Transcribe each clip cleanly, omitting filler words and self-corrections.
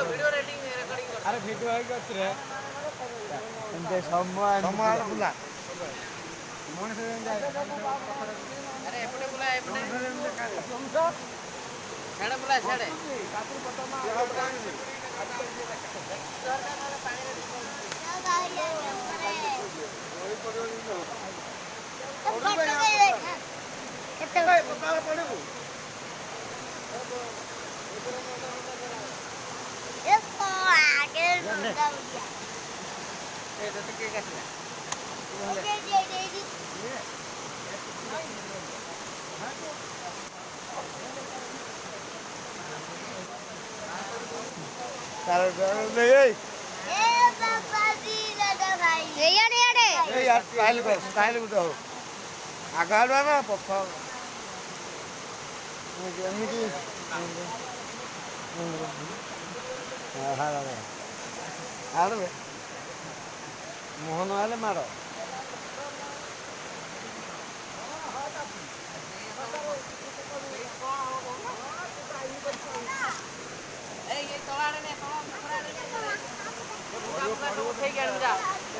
video rating recording अरे video है क्या रे इंदे सम्मान बुला मनुष्य जाए अरे एपटे बुला एपटे छाड़े बुला छाड़े आगाड़ ना पक्का मोहन आले मार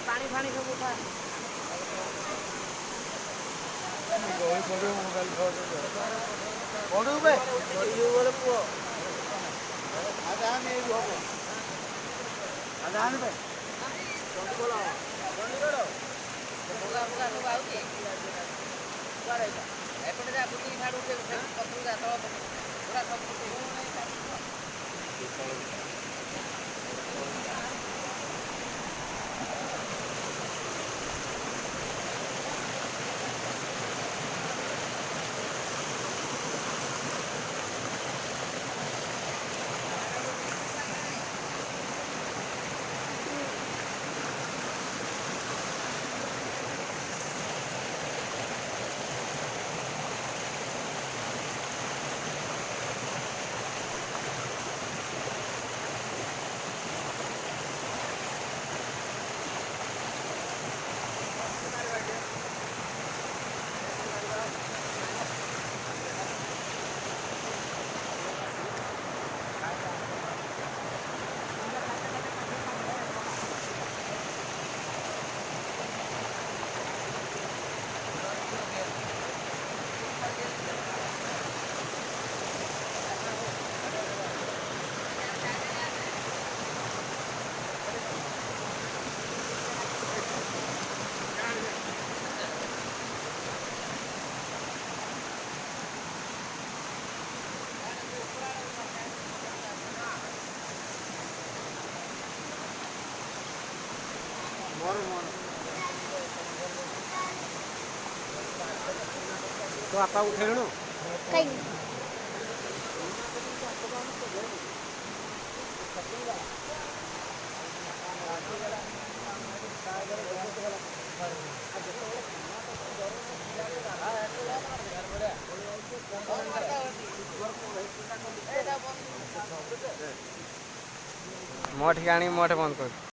पानी फानी सब उठा तो आपा उठे नो कहीं मोठ गाणी मोठ बंद कर